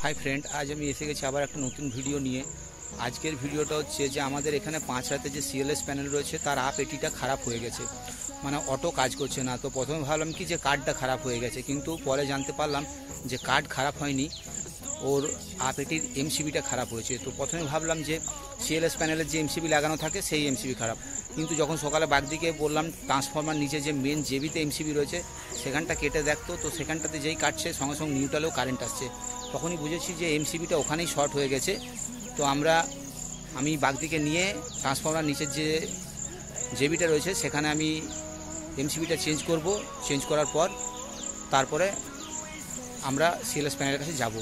High friend आज हमें एसे गेছি আবার একটা নতুন ভিডিও নিয়ে। আজকের ভিডিওটা হচ্ছে যে আমাদের এখানে 5 রাতে যে সিএলএস প্যানেল রয়েছে তার আপ এটিটা খারাপ হয়ে গেছে, মানে অটো কাজ করছে না। তো প্রথমে ভাবলাম কি যে কার্ডটা খারাপ হয়ে গেছে, কিন্তু পরে জানতে পারলাম যে কার্ড খারাপ হয়নি, ওর আপ এটির এমসিবিটা খারাপ হয়েছে। তো প্রথমে ভাবলাম যে সিএলএস প্যানেলের যে এমসিবি লাগানো থাকে সেই এমসিবি খারাপ, কিন্তু যখন সকালে বাগদিকে বললাম ট্রান্সফরমার নিচে যে মেন জেবিতে এমসিবি রয়েছে সেখানটা কেটে দেখতো, তো সেখানটাতে যেই কাটছে সঙ্গে সঙ্গে নিউট্রালেও কারেন্ট আসছে। তখনই বুঝেছি যে এমসিবিটা ওখানেই শর্ট হয়ে গেছে। তো আমি বাগদিকে নিয়ে ট্রান্সফরমার নিচের যে জেবিটা রয়েছে সেখানে আমি এমসিবিটা চেঞ্জ করব। চেঞ্জ করার পর তারপরে আমরা সিএলএস প্যানেলের কাছে যাব।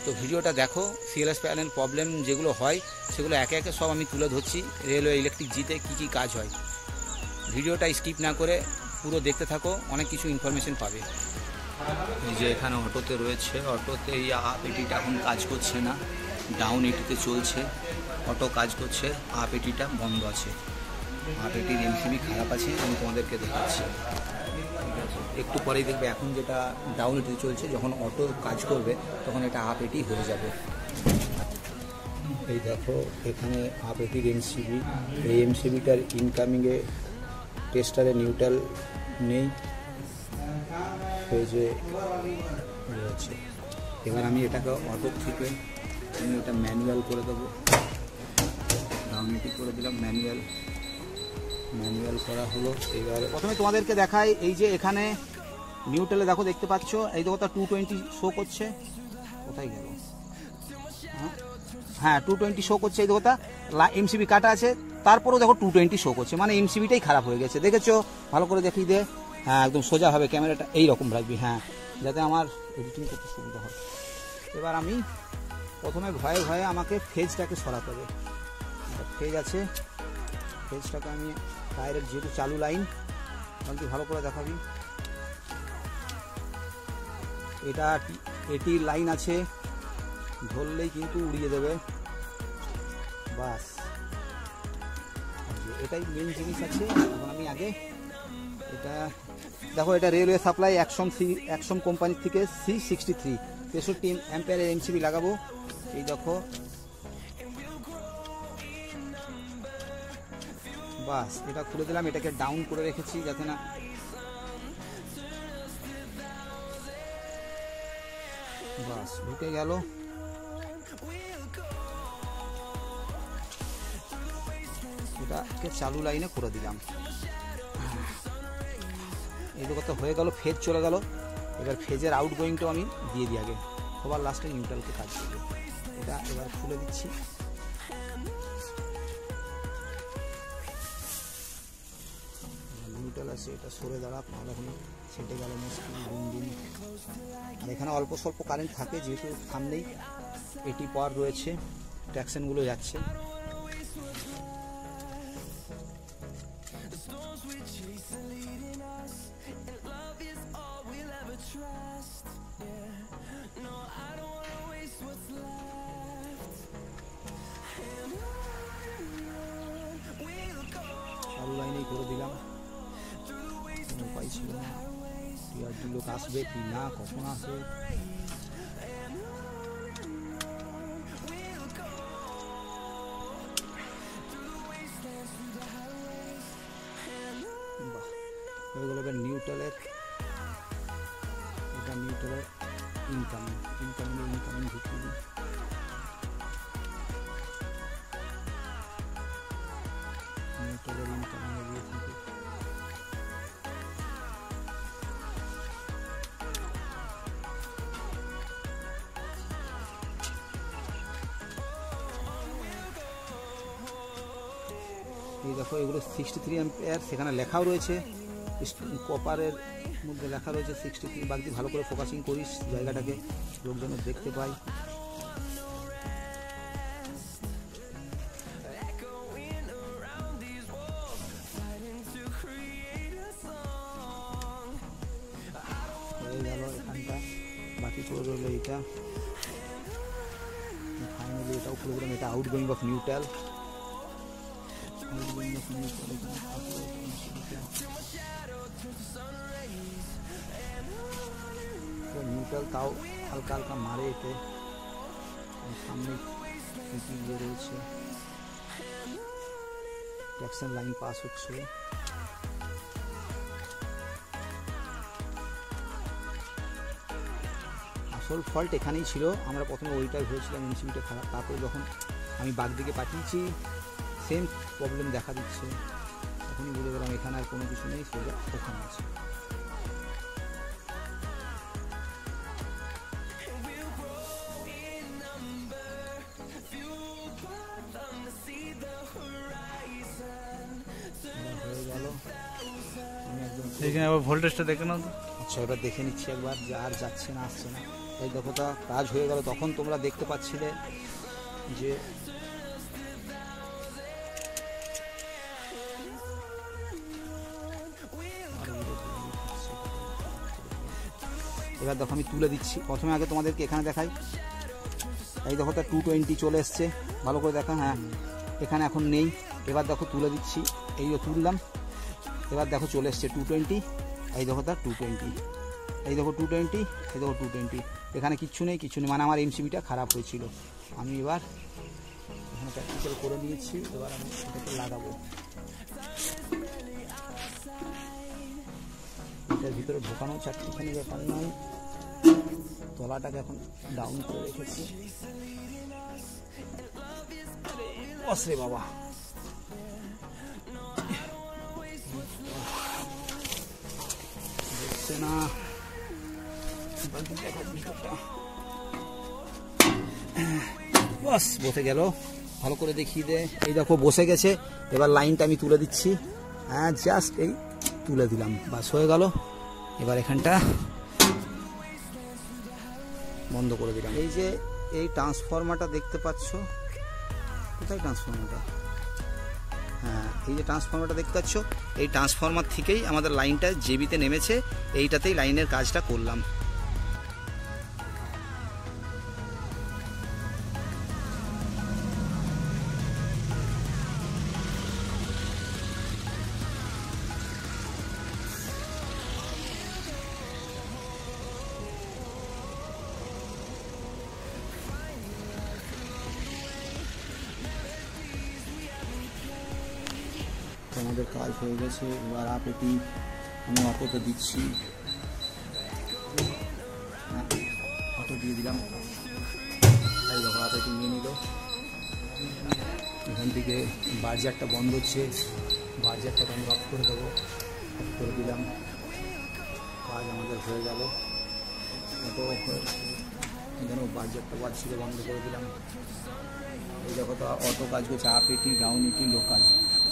তো ভিডিওটা দেখো, সিএলএস প্যানেল প্রবলেম যেগুলো হয় সেগুলো একে একে সব আমি তুলে ধরছি, রেলওয়ে ইলেকট্রিক জিতে কী কাজ হয়। ভিডিওটা স্কিপ না করে পুরো দেখতে থাকো, অনেক কিছু ইনফরমেশন পাবে। এই যে এখানে অটোতে রয়েছে, অটোতে এই আপ এটিটা এখন কাজ করছে না, ডাউন এটিতে চলছে। অটো কাজ করছে, আপ এটিটা বন্ধ আছে। আপ এটির এমসিবি খারাপ আছে, আমি তোমাদেরকে দেখাচ্ছি। একটু পরেই দেখবে এখন যেটা ডাউন এটি চলছে, যখন অটো কাজ করবে তখন এটা আপ এটি হয়ে যাবে। এই দেখো এখানে আপ এটির এমসিবি, এই এমসিবিটার ইনকামিংয়ে টেস্টারে নিউট্রাল নেই, ফেজে রয়েছে। এবার আমি এটাকে অটো থেকে আমি এটা ম্যানুয়াল করে দেবো। ডাউন এটি করে দিলাম, ম্যানুয়াল করা হলো। এবারে প্রথমে তোমাদেরকে দেখাই, এই যে এখানে নিউট্রালে দেখো, দেখতে পাচ্ছ এই দেখো 220 শো করছে। কোথায় গেল? হ্যাঁ 220 শো করছে। এই দেখো এমসিবি কাটা আছে, তারপরেও দেখো 220 শো করছে, মানে এমসিবিটাই খারাপ হয়ে গেছে। দেখেছো? ভালো করে দেখিয়ে দে। হ্যাঁ একদম সোজা হবে, ক্যামেরাটা এইরকম রাখবি, হ্যাঁ, যাতে আমার এডিটিং করতে সুবিধা হয়। এবার আমি প্রথমে ভয়ে ভয়ে আমাকে ফেজটাকে সরাতে হবে। ফেজ আছে, ফেজটাকে আমি ডাইরেক্ট, যেহেতু চালু লাইন, তুই ভালো করে দেখাবি। এটা এটির লাইন আছে, ধরলেই কিন্তু উড়িয়ে দেবে। বাস, এটাই মেন জিনিস আছে। এখন আমি আগে এটা দেখো, এটা রেলওয়ে সাপ্লাই অ্যাকশন কোম্পানির থেকে C63 63 অ্যাম্পিয়ারের এমসিবি লাগাবো। এই দেখো, বাস এটা খুলে দিলাম। এটাকে ডাউন করে রেখেছি যাতে না, বাস ঢুকে গেল। এটাকে চালু লাইনে করে দিলাম। এই দেখো তো হয়ে গেল, ফেজ চলে গেল। এবার ফেজের আউটগোয়িংটাও আমি দিয়ে দিই আগে, সবার লাস্টে নিউট্রালকে কাজ করবে। এটা এবার খুলে দিচ্ছি। নিউট্রাল আছে, এটা সরে দাঁড়াপ, নাহলে এখন সেটে গেল মুশকিল, দিন। আর এখানে অল্প স্বল্প কারেন্ট থাকে, যেহেতু সামনেই এটি পাওয়ার রয়েছে, ট্র্যাকশনগুলো যাচ্ছে। চালু লাইনেই করে দিলাম, উপায় ছিল না। টিআরটি লোক আসবে কি না, কখন আসবে। বাহ, হয়ে গেল। এবার নিউট্রালের, এটা নিউট্রালের ইনকামিং ঢুকিয়ে দিই। নিউট্রালের ইনকামিং দিয়ে থাকি। এই দেখো, এগুলো 63 অ্যাম্পিয়ার, সেখানে লেখাও রয়েছে, কপারের মধ্যে লেখা রয়েছে 63। বাকি ভালো করে ফোকাসিং করিস জায়গাটাকে, লোকজন দেখতে পাই। হয়ে গেল এখানটা, বাকি করে রইল এইটা। ফাইনালি এটাও খুলে দিলাম। এটা আউটগোয়িং অফ নিউট্রাল। নিউট্রাল তাও হালকা হালকা মারে এতে। সামনে কি ইয়ে রয়েছে, ট্রাকশন লাইন পাস হচ্ছে। আসল ফল্ট এখানেই ছিল, আমরা প্রথমে ওইটাই হয়েছিলাম এমসিবিটা খারাপ, তারপরে যখন আমি বাগ দিকে পাঠিয়েছি সেম প্রবলেম দেখা দিচ্ছে, তখনই বুঝে গেলাম এখানে আর কোনো কিছু নেই, সোজা ওখানে আছে। হয়ে গেল, আমি একদম এখানে আবার ভোল্টেজটা দেখে নাও। আচ্ছা ওটা দেখে নিচ্ছি একবার, যে আর যাচ্ছে না আসছে না। এই দেখো তা কাজ হয়ে গেল, তখন তোমরা দেখতে পাচ্ছিলে যে এবার দেখো আমি তুলে দিচ্ছি। প্রথমে আগে তোমাদেরকে এখানে দেখাই, এই দেখো তা 220 চলে এসছে, ভালো করে দেখা। হ্যাঁ এখানে এখন নেই, এবার দেখো তুলে দিচ্ছি, এই যে তুললাম, এবার দেখো চলে এসছে 220, এই দেখো তা 220, এই দেখো 220, এই দেখো 220, এখানে কিচ্ছু নেই, মানে আমার এমসিবিটা খারাপ হয়েছিল। আমি এবার এখানে প্র্যাকটিক্যাল করে নিয়েছি, এবার আমি এটাকে লাগাবো। এটার ভিতরে ঢোকানো চারটিখানি ব্যাপার নয়, তলাটাকে এখন ডাউন করে রেখেছি। অসরে বাবা, দেখছে না, বাস বসে গেল, ভালো করে দেখিয়ে দে। এই দেখো বসে গেছে, এবার লাইনটা আমি তুলে দিচ্ছি। হ্যাঁ জাস্ট এই তুলে দিলাম, বাস হয়ে গেল। এবার এখানটা বন্ধ করে দিলাম। এই যে এই ট্রান্সফরমারটা দেখতে পাচ্ছ, কোথায় ট্রান্সফরমারটা? হ্যাঁ এই যে ট্রান্সফরমারটা দেখতে পাচ্ছ, এই ট্রান্সফরমার থেকেই আমাদের লাইনটা জেবিতে নেমেছে, এইটাতেই লাইনের কাজটা করলাম। আমাদের কাজ হয়ে গেছে, এবার আপেটি আমি অটোতে দিচ্ছি, অটো দিয়ে দিলাম। এই দেখো আপেটি নিয়ে নিল, এখান থেকে বার্জারটা বন্ধ হচ্ছে, বার্জারটাকে আমি অফ করে দেবো, অফ করে দিলাম, কাজ আমাদের হয়ে গেল। অটো এখানেও বার্জারটা বাজছিল, বন্ধ করে দিলাম। এই দেখো তো অটো কাজ করছে, আপ এটি ডাউন এটি লোকাল,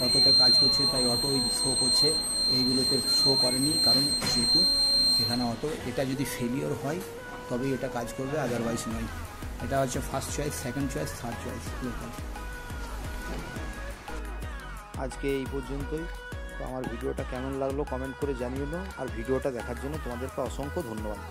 অটোতে কাজ করছে তাই অটোই শো করছে, এইগুলোতে শো করেনি, কারণ যেহেতু এখানে অটো, এটা যদি ফেলিওর হয় তবেই এটা কাজ করবে, আদারওয়াইজ নয়। এটা হচ্ছে first choice, second choice, third choice local. আজকে এই পর্যন্তই। তো আমার ভিডিওটা কেমন লাগলো কমেন্ট করে জানিও, আর ভিডিওটা দেখার জন্য তোমাদেরকে অসংখ্য ধন্যবাদ।